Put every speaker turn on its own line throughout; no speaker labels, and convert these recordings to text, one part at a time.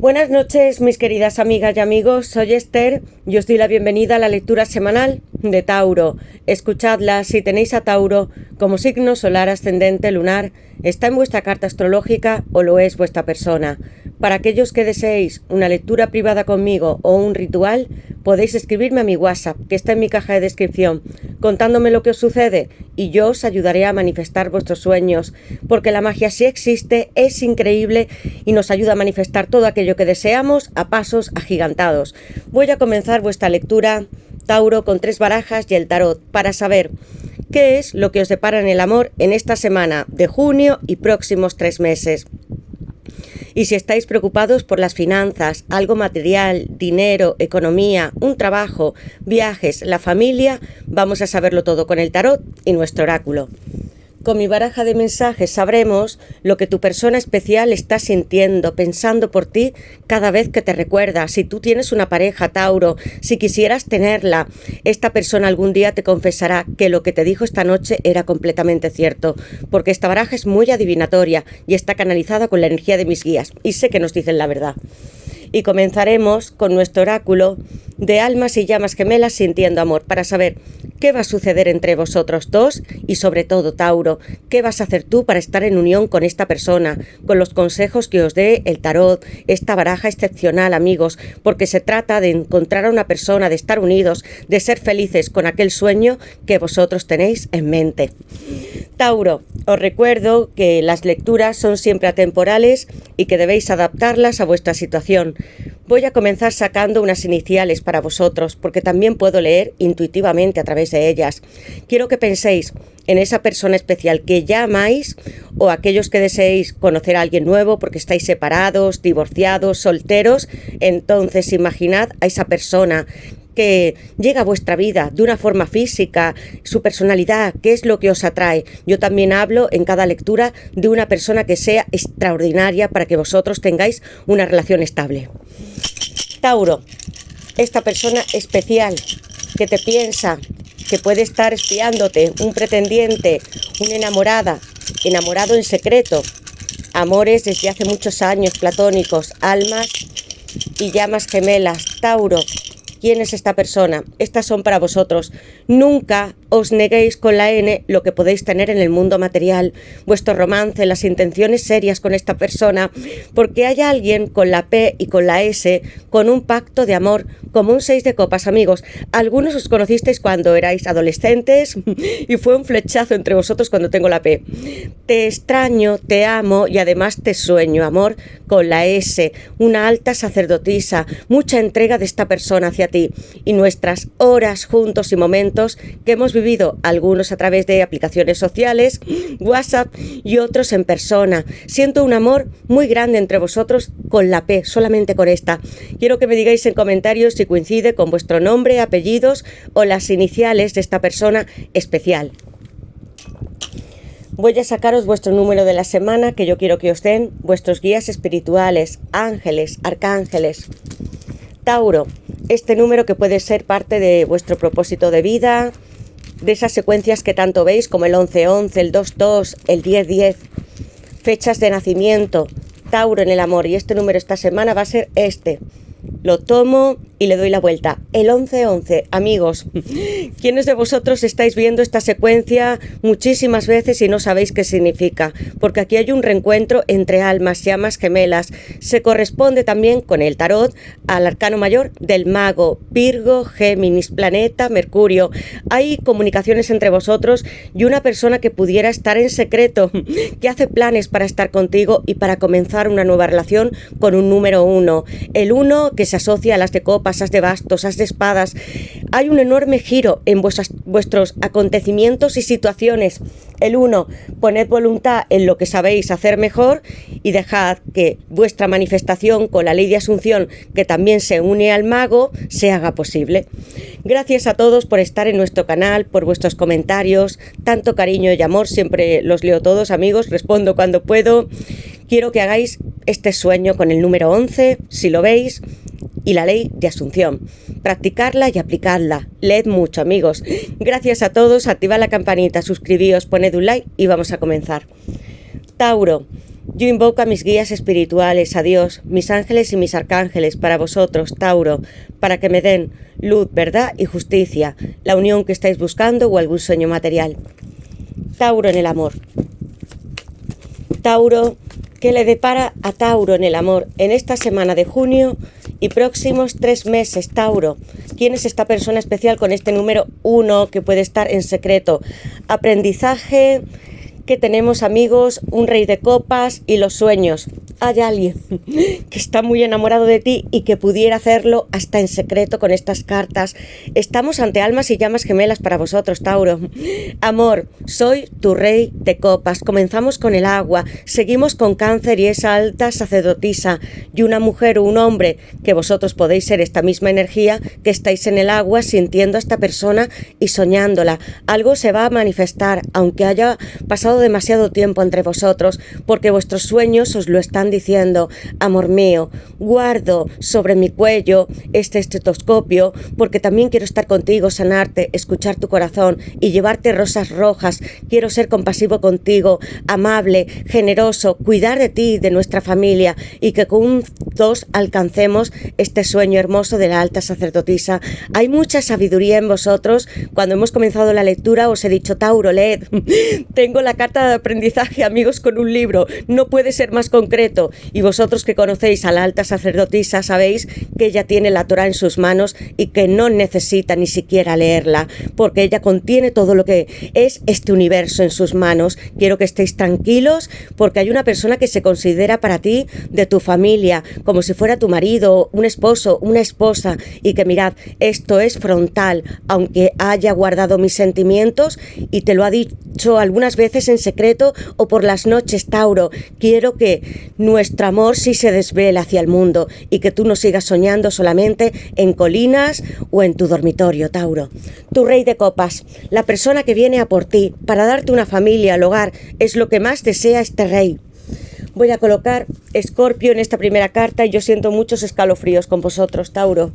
Buenas noches, mis queridas amigas y amigos. Soy Esther y os doy la bienvenida a la lectura semanal de Tauro. Escuchadla si tenéis a Tauro como signo solar, ascendente, lunar, está en vuestra carta astrológica o lo es vuestra persona. Para aquellos que deseéis una lectura privada conmigo o un ritual, podéis escribirme a mi WhatsApp, que está en mi caja de descripción, contándome lo que os sucede y yo os ayudaré a manifestar vuestros sueños, porque la magia sí existe, es increíble y nos ayuda a manifestar todo aquello que deseamos a pasos agigantados. Voy a comenzar vuestra lectura, Tauro, con 3 barajas y el tarot, para saber qué es lo que os depara en el amor en esta semana de junio y próximos 3 meses. Y si estáis preocupados por las finanzas, algo material, dinero, economía, un trabajo, viajes, la familia, vamos a saberlo todo con el tarot y nuestro oráculo. Con mi baraja de mensajes sabremos lo que tu persona especial está sintiendo, pensando por ti cada vez que te recuerda. Si tú tienes una pareja, Tauro, si quisieras tenerla, esta persona algún día te confesará que lo que te dijo esta noche era completamente cierto, porque esta baraja es muy adivinatoria y está canalizada con la energía de mis guías, y sé que nos dicen la verdad. Y comenzaremos con nuestro oráculo de almas y llamas gemelas sintiendo amor, para saber qué va a suceder entre vosotros dos y sobre todo, Tauro, qué vas a hacer tú para estar en unión con esta persona, con los consejos que os dé el tarot, esta baraja excepcional, amigos, porque se trata de encontrar a una persona, de estar unidos, de ser felices con aquel sueño que vosotros tenéis en mente. Tauro, os recuerdo que las lecturas son siempre atemporales y que debéis adaptarlas a vuestra situación. Voy a comenzar sacando unas iniciales para vosotros, porque también puedo leer intuitivamente a través de ellas. Quiero que penséis en esa persona especial que ya amáis, o aquellos que deseéis conocer a alguien nuevo porque estáis separados, divorciados, solteros. Entonces imaginad a esa persona que llega a vuestra vida de una forma física, su personalidad, qué es lo que os atrae. Yo también hablo en cada lectura de una persona que sea extraordinaria para que vosotros tengáis una relación estable. Tauro, esta persona especial que te piensa, que puede estar espiándote, un pretendiente, una enamorada, enamorado en secreto, amores desde hace muchos años, platónicos, almas y llamas gemelas. Tauro, ¿quién es esta persona? Estas son para vosotros. Nunca os neguéis con la N lo que podéis tener en el mundo material, vuestro romance, las intenciones serias con esta persona, porque hay alguien con la P y con la S, con un pacto de amor, como un 6 de copas, amigos. Algunos os conocisteis cuando erais adolescentes y fue un flechazo entre vosotros cuando tengo la P. Te extraño, te amo y además te sueño, amor, con la S, una alta sacerdotisa, mucha entrega de esta persona hacia ti y nuestras horas juntos y momentos que hemos vivido, algunos a través de aplicaciones sociales, WhatsApp y otros en persona. Siento un amor muy grande entre vosotros con la P, solamente con esta. Quiero que me digáis en comentarios si coincide con vuestro nombre, apellidos o las iniciales de esta persona especial. Voy a sacaros vuestro número de la semana que yo quiero que os den vuestros guías espirituales, ángeles, arcángeles. Tauro, este número que puede ser parte de vuestro propósito de vida, de esas secuencias que tanto veis como el 11-11, el 2-2, el 10-10, fechas de nacimiento, Tauro en el amor, y este número esta semana va a ser este. Lo tomo y le doy la vuelta. El 11-11, amigos, ¿quiénes de vosotros estáis viendo esta secuencia muchísimas veces y no sabéis qué significa? Porque aquí hay un reencuentro entre almas, llamas gemelas. Se corresponde también con el tarot al arcano mayor del mago, Virgo, Géminis, planeta, Mercurio. Hay comunicaciones entre vosotros y una persona que pudiera estar en secreto, que hace planes para estar contigo y para comenzar una nueva relación con un número 1. El 1 que se asocia a las de copas, as de bastos, as de espadas. Hay un enorme giro en vuestros acontecimientos y situaciones. El 1, poned voluntad en lo que sabéis hacer mejor y dejad que vuestra manifestación con la ley de Asunción, que también se une al mago, se haga posible. Gracias a todos por estar en nuestro canal, por vuestros comentarios, tanto cariño y amor, siempre los leo todos, amigos, respondo cuando puedo. Quiero que hagáis este sueño con el número 11, si lo veis, y la ley de Asunción. Practicarla y aplicarla. Leed mucho, amigos. Gracias a todos, activad la campanita, suscribíos, poned un like y vamos a comenzar. Tauro, Yo invoco a mis guías espirituales, a Dios, mis ángeles y mis arcángeles, para vosotros, Tauro, para que me den luz, verdad y justicia, la unión que estáis buscando o algún sueño material. Tauro en el amor. Tauro, ¿qué le depara a Tauro en el amor en esta semana de junio y próximos 3 meses, Tauro? ¿Quién es esta persona especial con este número 1 que puede estar en secreto? Aprendizaje, que tenemos, amigos, un rey de copas y los sueños. Hay alguien que está muy enamorado de ti y que pudiera hacerlo hasta en secreto con estas cartas. Estamos ante almas y llamas gemelas para vosotros, Tauro. Amor, soy tu rey de copas. Comenzamos con el agua, seguimos con Cáncer y esa alta sacerdotisa, y una mujer o un hombre, que vosotros podéis ser esta misma energía que estáis en el agua sintiendo a esta persona y soñándola. Algo se va a manifestar, aunque haya pasado demasiado tiempo entre vosotros, porque vuestros sueños os lo están diciendo. Amor mío, guardo sobre mi cuello este estetoscopio porque también quiero estar contigo, sanarte, escuchar tu corazón y llevarte rosas rojas. Quiero ser compasivo contigo, amable, generoso, cuidar de ti y de nuestra familia, y que juntos alcancemos este sueño hermoso de la alta sacerdotisa. Hay mucha sabiduría en vosotros. Cuando hemos comenzado la lectura os he dicho, Tauro, leed. Tengo la carta de aprendizaje, amigos, con un libro. No puede ser más concreto. Y vosotros que conocéis a la alta sacerdotisa sabéis que ella tiene la Torá en sus manos y que no necesita ni siquiera leerla, porque ella contiene todo lo que es este universo en sus manos. Quiero que estéis tranquilos porque hay una persona que se considera para ti de tu familia, como si fuera tu marido, un esposo, una esposa, y que mirad, esto es frontal, aunque haya guardado mis sentimientos y te lo ha dicho algunas veces en secreto o por las noches, Tauro. Quiero que nuestro amor sí se desvele hacia el mundo y que tú no sigas soñando solamente en colinas o en tu dormitorio, Tauro. Tu rey de copas, la persona que viene a por ti para darte una familia al hogar, es lo que más desea este rey. Voy a colocar Escorpio en esta primera carta y yo siento muchos escalofríos con vosotros, Tauro.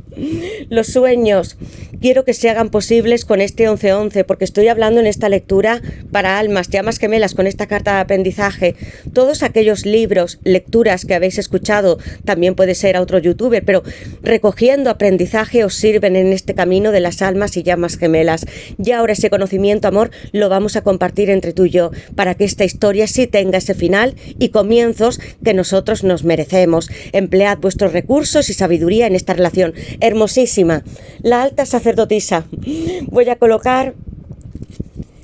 Los sueños, quiero que se hagan posibles con este 11-11, porque estoy hablando en esta lectura para almas, llamas gemelas, con esta carta de aprendizaje. Todos aquellos libros, lecturas que habéis escuchado, también puede ser a otro youtuber, pero recogiendo aprendizaje os sirven en este camino de las almas y llamas gemelas. Y ahora ese conocimiento, amor, lo vamos a compartir entre tú y yo, para que esta historia sí tenga ese final y comience que nosotros nos merecemos. Emplead vuestros recursos y sabiduría en esta relación hermosísima. La alta sacerdotisa. Voy a colocar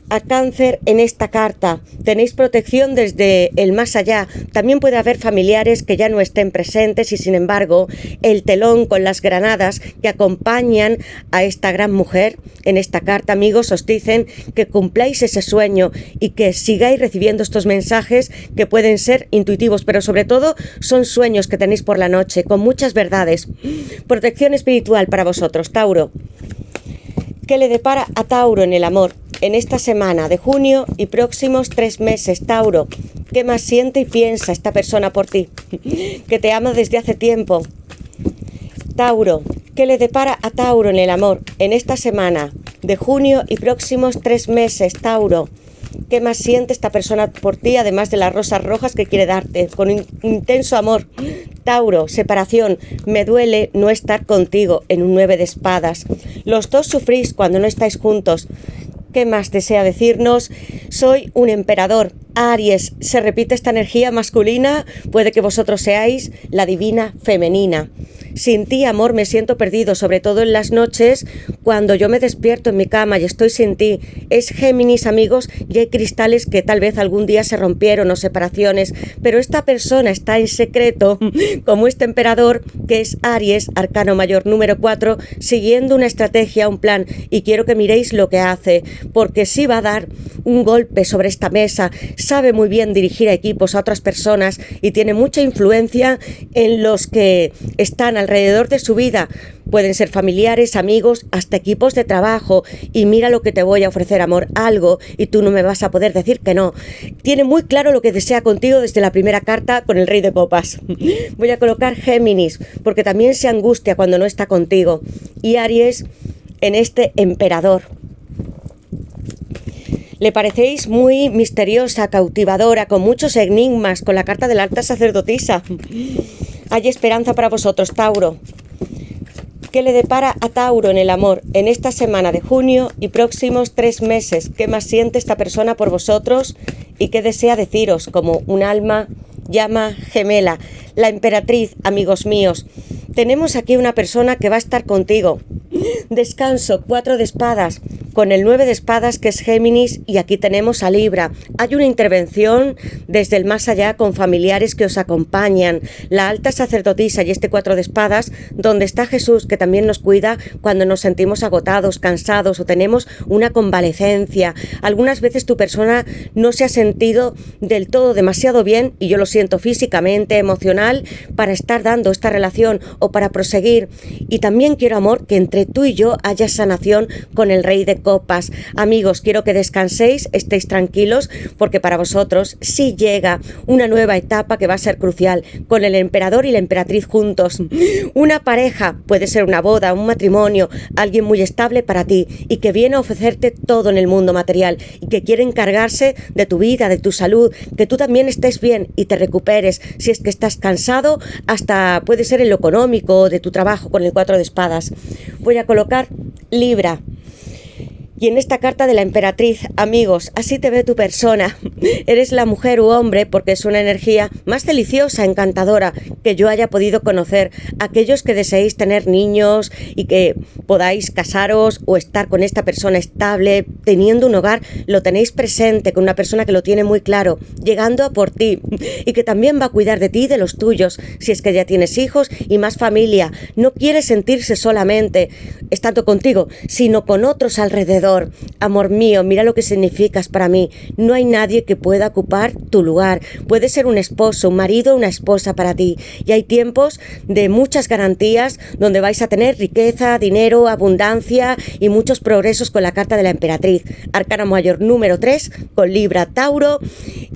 a Cáncer en esta carta. Tenéis protección desde el más allá. También puede haber familiares que ya no estén presentes y sin embargo el telón con las granadas que acompañan a esta gran mujer en esta carta, amigos, os dicen que cumpláis ese sueño y que sigáis recibiendo estos mensajes que pueden ser intuitivos, pero sobre todo son sueños que tenéis por la noche con muchas verdades. Protección espiritual para vosotros, Tauro. ¿Qué le depara a Tauro en el amor en esta semana de junio y próximos 3 meses, Tauro? ¿Qué más siente y piensa esta persona por ti? Que te ama desde hace tiempo. Tauro, ¿qué le depara a Tauro en el amor en esta semana de junio y próximos 3 meses, Tauro? ¿Qué más siente esta persona por ti, además de las rosas rojas que quiere darte con intenso amor? Tauro, separación. Me duele no estar contigo en un 9 de espadas. Los dos sufrís cuando no estáis juntos. ¿Qué más desea decirnos? Soy un emperador. Aries, se repite esta energía masculina, puede que vosotros seáis la divina femenina. Sin ti, amor, me siento perdido, sobre todo en las noches cuando yo me despierto en mi cama y estoy sin ti. Es Géminis, amigos, y hay cristales que tal vez algún día se rompieron o separaciones, pero esta persona está en secreto, como este emperador, que es Aries, arcano mayor número 4, siguiendo una estrategia, un plan, y quiero que miréis lo que hace, porque sí va a dar un golpe sobre esta mesa, sabe muy bien dirigir a equipos, a otras personas, y tiene mucha influencia en los que están alrededor de su vida. Pueden ser familiares, amigos, hasta equipos de trabajo. Y mira lo que te voy a ofrecer, amor, algo, y tú no me vas a poder decir que no. Tiene muy claro lo que desea contigo desde la primera carta con el Rey de Copas. Voy a colocar Géminis, porque también se angustia cuando no está contigo. Y Aries en este emperador. Le parecéis muy misteriosa, cautivadora, con muchos enigmas, con la carta de la alta sacerdotisa. Hay esperanza para vosotros, Tauro. ¿Qué le depara a Tauro en el amor en esta semana de junio y próximos 3 meses? ¿Qué más siente esta persona por vosotros y qué desea deciros como un alma llama gemela? La emperatriz, amigos míos. Tenemos aquí una persona que va a estar contigo. Descanso, 4 de espadas, con el 9 de espadas que es Géminis, y aquí tenemos a Libra. Hay una intervención desde el más allá con familiares que os acompañan, la alta sacerdotisa y este 4 de espadas, donde está Jesús, que también nos cuida cuando nos sentimos agotados, cansados o tenemos una convalecencia. Algunas veces tu persona no se ha sentido del todo demasiado bien, y yo lo siento físicamente, emocional, para estar dando esta relación o para proseguir. Y también quiero, amor, que entre tú y yo haya sanación con el Rey de Copas. Amigos, quiero que descanséis, estéis tranquilos, porque para vosotros sí llega una nueva etapa que va a ser crucial, con el emperador y la emperatriz juntos. Una pareja, puede ser una boda, un matrimonio, alguien muy estable para ti y que viene a ofrecerte todo en el mundo material y que quiere encargarse de tu vida, de tu salud, que tú también estés bien y te recuperes. Si es que estás cansado, hasta puede ser en lo económico, de tu trabajo, con el 4 de espadas. Voy a colocar Libra. Y en esta carta de la emperatriz, amigos, así te ve tu persona. Eres la mujer u hombre, porque es una energía más deliciosa, encantadora, que yo haya podido conocer. Aquellos que deseéis tener niños y que podáis casaros o estar con esta persona estable, teniendo un hogar, lo tenéis presente con una persona que lo tiene muy claro, llegando a por ti y que también va a cuidar de ti y de los tuyos, si es que ya tienes hijos y más familia. No quiere sentirse solamente estando contigo, sino con otros alrededor. Amor mío, mira lo que significas para mí. No hay nadie que pueda ocupar tu lugar. Puede ser un esposo, un marido, una esposa para ti. Y hay tiempos de muchas garantías donde vais a tener riqueza, dinero, abundancia y muchos progresos con la carta de la emperatriz. Arcano mayor número 3 con Libra, Tauro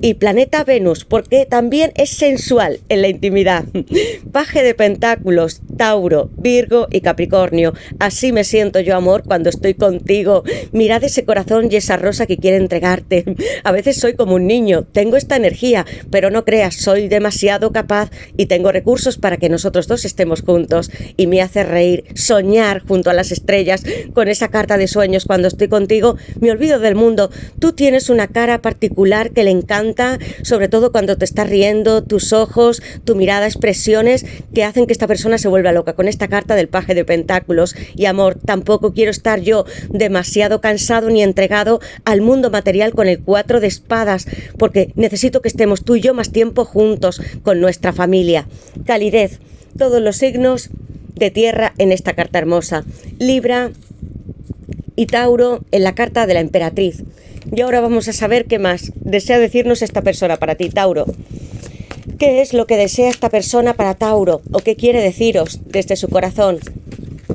y planeta Venus, porque también es sensual en la intimidad. Paje de pentáculos, Tauro, Virgo y Capricornio. Así me siento yo, amor, cuando estoy contigo. Mirad ese corazón y esa rosa que quiere entregarte. A veces soy como un niño, tengo esta energía, pero no creas, soy demasiado capaz y tengo recursos para que nosotros dos estemos juntos. Y me hace reír, soñar junto a las estrellas con esa carta de sueños. Cuando estoy contigo me olvido del mundo. Tú tienes una cara particular que le encanta, sobre todo cuando te estás riendo, tus ojos, tu mirada, expresiones que hacen que esta persona se vuelva loca con esta carta del paje de pentáculos. Y amor, tampoco quiero estar yo demasiado cansado ni entregado al mundo material con el 4 de espadas, porque necesito que estemos tú y yo más tiempo juntos con nuestra familia. Calidez, todos los signos de tierra en esta carta hermosa. Libra y Tauro en la carta de la emperatriz. Y ahora vamos a saber qué más desea decirnos esta persona para ti, Tauro. ¿Qué es lo que desea esta persona para Tauro? ¿O qué quiere deciros desde su corazón?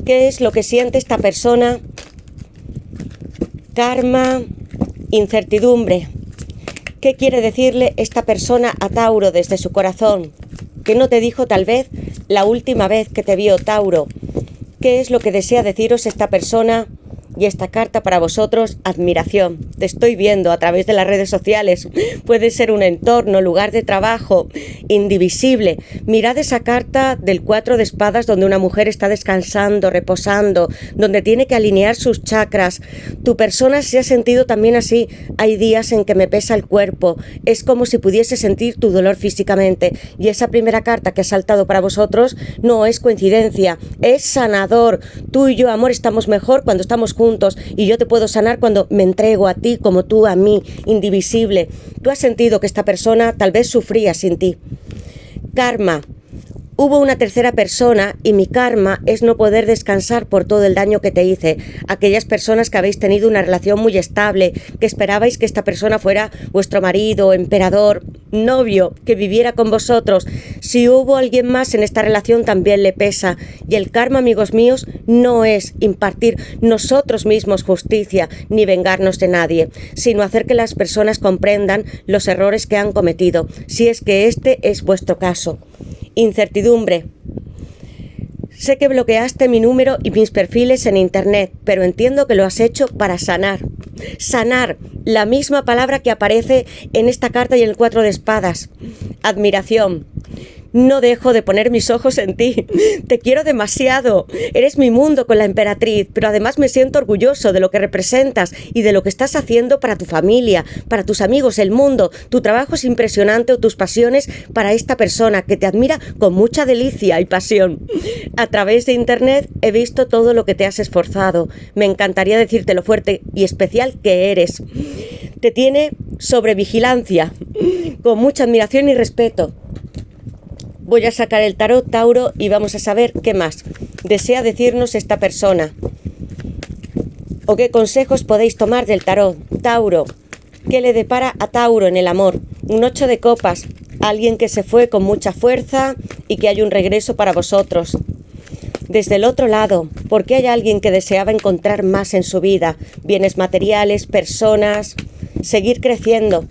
¿Qué es lo que siente esta persona? Karma, incertidumbre. ¿Qué quiere decirle esta persona a Tauro desde su corazón? ¿Qué no te dijo tal vez la última vez que te vio, Tauro? ¿Qué es lo que desea deciros esta persona? Y esta carta para vosotros, admiración. Te estoy viendo a través de las redes sociales. Puede ser un entorno, lugar de trabajo, indivisible. Mirad esa carta del 4 de espadas donde una mujer está descansando, reposando, donde tiene que alinear sus chakras. Tu persona se ha sentido también así. Hay días en que me pesa el cuerpo. Es como si pudiese sentir tu dolor físicamente. Y esa primera carta que ha saltado para vosotros no es coincidencia. Es sanador. Tú y yo, amor, estamos mejor cuando estamos juntos, y yo te puedo sanar cuando me entrego a ti como tú a mí, indivisible. Tú has sentido que esta persona tal vez sufría sin ti. Karma. Hubo una tercera persona y mi karma es no poder descansar por todo el daño que te hice. Aquellas personas que habéis tenido una relación muy estable, que esperabais que esta persona fuera vuestro marido, emperador, novio, que viviera con vosotros. Si hubo alguien más en esta relación también le pesa. Y el karma, amigos míos, no es impartir nosotros mismos justicia ni vengarnos de nadie, sino hacer que las personas comprendan los errores que han cometido, si es que este es vuestro caso. Incertidumbre. Sé que bloqueaste mi número y mis perfiles en internet, pero entiendo que lo has hecho para sanar. sanar, la misma palabra que aparece en esta carta y en el 4 de espadas. Admiración. No dejo de poner mis ojos en ti. Te quiero demasiado. Eres mi mundo con la emperatriz, pero además me siento orgulloso de lo que representas y de lo que estás haciendo para tu familia, para tus amigos, el mundo. Tu trabajo es impresionante o tus pasiones para esta persona que te admira con mucha delicia y pasión. A través de internet he visto todo lo que te has esforzado. Me encantaría decirte lo fuerte y especial que eres. Te tiene sobre vigilancia, con mucha admiración y respeto. Voy a sacar el tarot, Tauro, y vamos a saber qué más desea decirnos esta persona. O qué consejos podéis tomar del tarot. Tauro, ¿qué le depara a Tauro en el amor? Un 8 de copas, alguien que se fue con mucha fuerza y que hay un regreso para vosotros. Desde el otro lado, ¿por qué hay alguien que deseaba encontrar más en su vida? Bienes materiales, personas, seguir creciendo.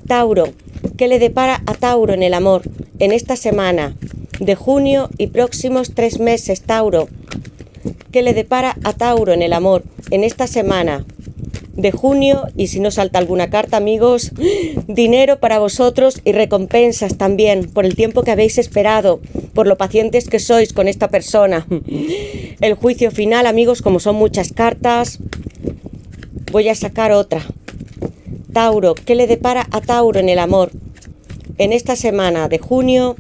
Tauro, ¿qué le depara a Tauro en el amor? En esta semana de junio y próximos 3 meses, Tauro. ¿Qué le depara a Tauro en el amor? En esta semana de junio, y si no salta alguna carta, amigos, dinero para vosotros y recompensas también por el tiempo que habéis esperado, por lo pacientes que sois con esta persona. El juicio final, amigos, como son muchas cartas, voy a sacar otra. Tauro, ¿qué le depara a Tauro en el amor? En esta semana de junio,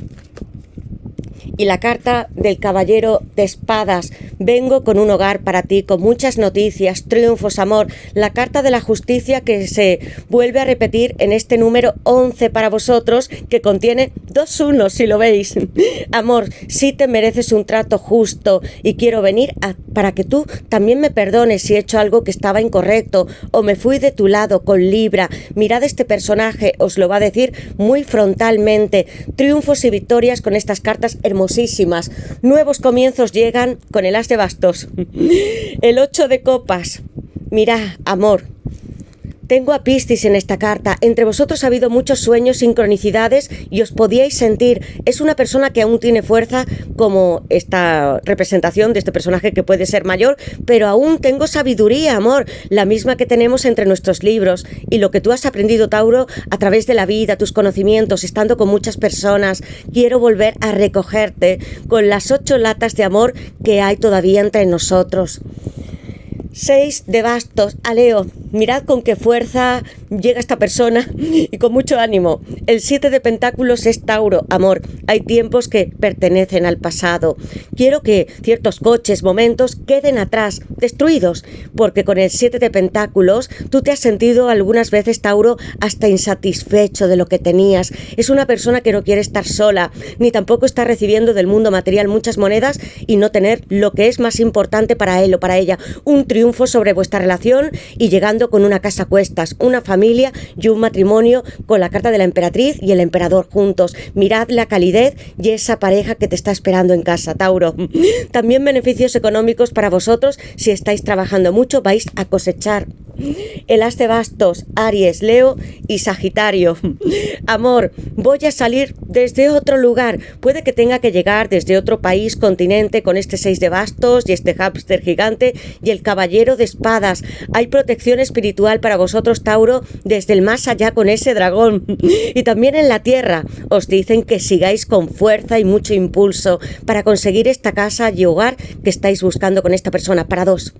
y la carta del caballero de espadas. Vengo con un hogar para ti, con muchas noticias, triunfos, amor. La carta de la justicia que se vuelve a repetir en este número 11 para vosotros, que contiene 2 unos, si lo veis. Amor, sí te mereces un trato justo y quiero venir para que tú también me perdones si he hecho algo que estaba incorrecto o me fui de tu lado con Libra. Mirad este personaje, os lo va a decir muy frontalmente. Triunfos y victorias con estas cartas hermosísimas. Nuevos comienzos llegan con el as de bastos. El 8 de copas. Mirad, amor. Tengo a Piscis en esta carta. Entre vosotros ha habido muchos sueños, sincronicidades y os podíais sentir. Es una persona que aún tiene fuerza, como esta representación de este personaje que puede ser mayor, pero aún tengo sabiduría, amor, la misma que tenemos entre nuestros libros. Y lo que tú has aprendido, Tauro, a través de la vida, tus conocimientos, estando con muchas personas. Quiero volver a recogerte con las 8 latas de amor que hay todavía entre nosotros. 6 de bastos, a Leo, mirad con qué fuerza llega esta persona y con mucho ánimo. El 7 de pentáculos es Tauro, amor, hay tiempos que pertenecen al pasado. Quiero que ciertos coches, momentos queden atrás, destruidos, porque con el 7 de pentáculos tú te has sentido algunas veces, Tauro, hasta insatisfecho de lo que tenías. Es una persona que no quiere estar sola, ni tampoco está recibiendo del mundo material muchas monedas y no tener lo que es más importante para él o para ella, un triunfo sobre vuestra relación y llegando con una casa a cuestas, una familia y un matrimonio con la carta de la emperatriz y el emperador juntos. Mirad la calidez y esa pareja que te está esperando en casa, Tauro. También beneficios económicos para vosotros. Si estáis trabajando mucho, vais a cosechar. El as de bastos, Aries, Leo y Sagitario. Amor, voy a salir desde otro lugar. Puede que tenga que llegar desde otro país, continente, con este 6 de bastos y este hámster gigante y el caballero de espadas. Hay protección espiritual para vosotros, Tauro, desde el más allá con ese dragón. Y también en la tierra os dicen que sigáis con fuerza y mucho impulso para conseguir esta casa y hogar que estáis buscando con esta persona. Para 2.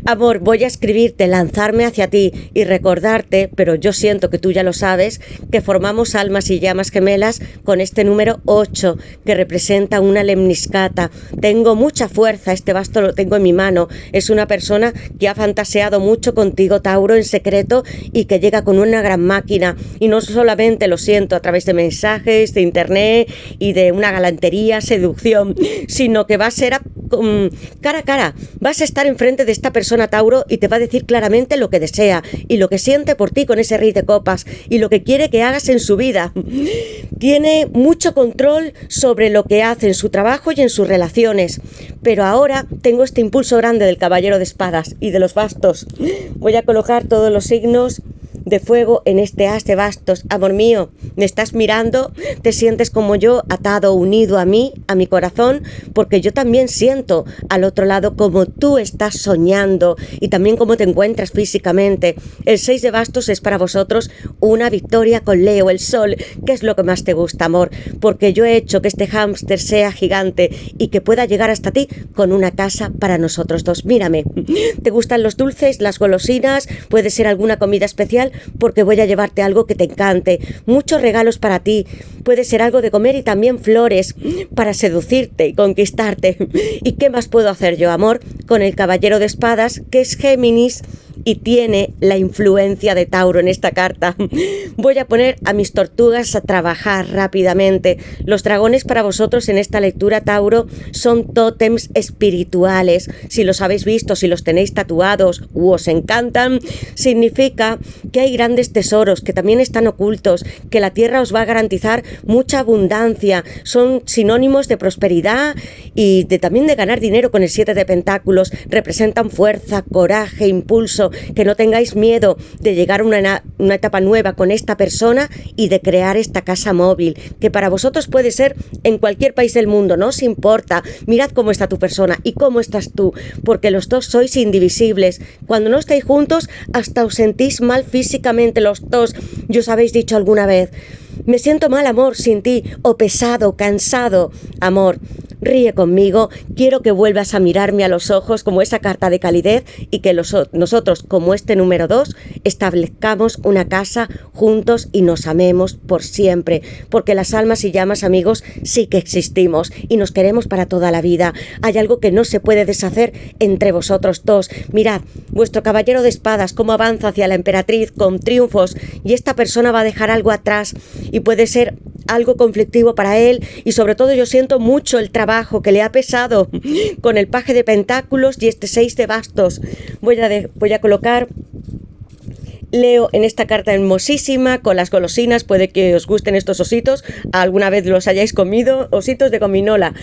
Amor, voy a escribirte, lanzarme hacia ti y recordarte, pero yo siento que tú ya lo sabes, que formamos almas y llamas gemelas con este número 8, que representa una lemniscata. Tengo mucha fuerza, este basto lo tengo en mi mano. Es una persona que ha fantaseado mucho contigo, Tauro, en secreto y que llega con una gran máquina. Y no solamente lo siento a través de mensajes, de internet y de una galantería, seducción, sino que va a ser cara a cara. Vas a estar enfrente de esta persona, Tauro, y te va a decir claramente lo que desea y lo que siente por ti con ese rey de copas y lo que quiere que hagas en su vida. Tiene mucho control sobre lo que hace en su trabajo y en sus relaciones, pero ahora tengo este impulso grande del caballero de espadas y de los bastos. Voy a colocar todos los signos de fuego en este as de bastos. Amor mío, me estás mirando, te sientes como yo, atado, unido a mí, a mi corazón, porque yo también siento al otro lado como tú estás soñando y también cómo te encuentras físicamente. El 6 de bastos es para vosotros una victoria con Leo, el sol. ¿Qué es lo que más te gusta, amor? Porque yo he hecho que este hámster sea gigante y que pueda llegar hasta ti con una casa para nosotros dos. Mírame, ¿te gustan los dulces, las golosinas? Puede ser alguna comida especial, porque voy a llevarte algo que te encante. Muchos regalos para ti. Puede ser algo de comer y también flores para seducirte y conquistarte. ¿Y qué más puedo hacer yo, amor? Con el caballero de espadas, que es Géminis y tiene la influencia de Tauro en esta carta. Voy a poner a mis tortugas a trabajar rápidamente. Los dragones para vosotros en esta lectura, Tauro, son tótems espirituales. Si los habéis visto, si los tenéis tatuados u os encantan, significa que hay grandes tesoros que también están ocultos, que la tierra os va a garantizar mucha abundancia. Son sinónimos de prosperidad y también de ganar dinero con el 7 de pentáculos. Representan fuerza, coraje, impulso. Que no tengáis miedo de llegar a una etapa nueva con esta persona y de crear esta casa móvil, que para vosotros puede ser en cualquier país del mundo, no os importa. Mirad cómo está tu persona y cómo estás tú, porque los dos sois indivisibles. Cuando no estáis juntos, hasta os sentís mal físicamente los dos. ¿Y os habéis dicho alguna vez: me siento mal, amor, sin ti? O pesado, cansado. Amor, ríe conmigo, quiero que vuelvas a mirarme a los ojos como esa carta de calidez y que nosotros, como este número 2, establezcamos una casa juntos y nos amemos por siempre, porque las almas y llamas, amigos, sí que existimos y nos queremos para toda la vida. Hay algo que no se puede deshacer entre vosotros dos. Mirad, vuestro caballero de espadas cómo avanza hacia la emperatriz con triunfos, y esta persona va a dejar algo atrás y puede ser algo conflictivo para él, y sobre todo yo siento mucho el trabajo que le ha pesado con el paje de pentáculos y este 6 de bastos. Voy a colocar Leo en esta carta hermosísima con las golosinas. Puede que os gusten estos ositos, alguna vez los hayáis comido, ositos de gominola.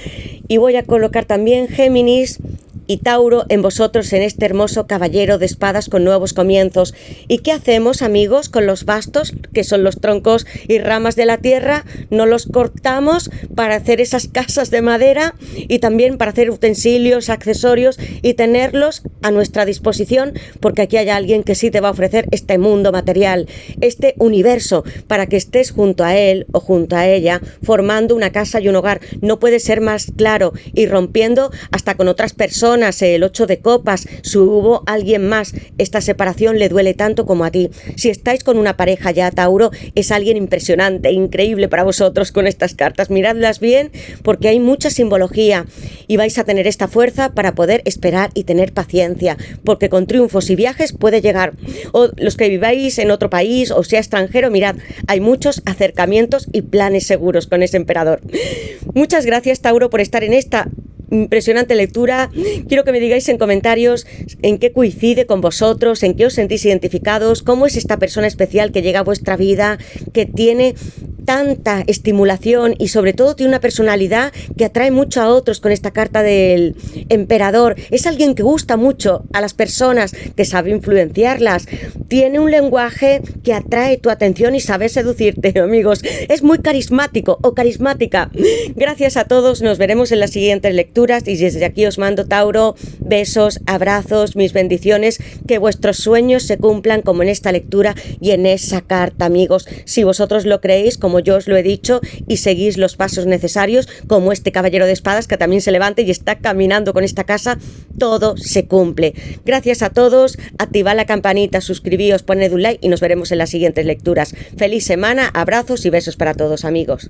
Y voy a colocar también Géminis y Tauro en vosotros, en este hermoso caballero de espadas con nuevos comienzos. ¿Y qué hacemos, amigos, con los bastos, que son los troncos y ramas de la tierra? No los cortamos para hacer esas casas de madera y también para hacer utensilios, accesorios y tenerlos a nuestra disposición, porque aquí hay alguien que sí te va a ofrecer este mundo material, este universo, para que estés junto a él o junto a ella formando una casa y un hogar. No puede ser más claro, y rompiendo hasta con otras personas. El 8 de copas, si hubo alguien más, esta separación le duele tanto como a ti. Si estáis con una pareja ya, Tauro, es alguien impresionante, increíble para vosotros con estas cartas. Miradlas bien, porque hay mucha simbología y vais a tener esta fuerza para poder esperar y tener paciencia, porque con triunfos y viajes puede llegar. O los que viváis en otro país o sea extranjero, mirad, hay muchos acercamientos y planes seguros con ese emperador. Muchas gracias, Tauro, por estar en esta impresionante lectura. Quiero que me digáis en comentarios en qué coincide con vosotros, en qué os sentís identificados, cómo es esta persona especial que llega a vuestra vida, que tiene tanta estimulación y sobre todo tiene una personalidad que atrae mucho a otros con esta carta del emperador. Es alguien que gusta mucho a las personas, que sabe influenciarlas, tiene un lenguaje que atrae tu atención y sabe seducirte, amigos. Es muy carismático o carismática. Gracias a todos, nos veremos en las siguientes lecturas y desde aquí os mando, Tauro, besos, abrazos, mis bendiciones, que vuestros sueños se cumplan como en esta lectura y en esa carta, amigos. Si vosotros lo creéis, como yo os lo he dicho, y seguís los pasos necesarios, como este caballero de espadas que también se levanta y está caminando con esta casa, todo se cumple. Gracias a todos, activad la campanita, suscribíos, poned un like y nos veremos en las siguientes lecturas. Feliz semana, abrazos y besos para todos, amigos.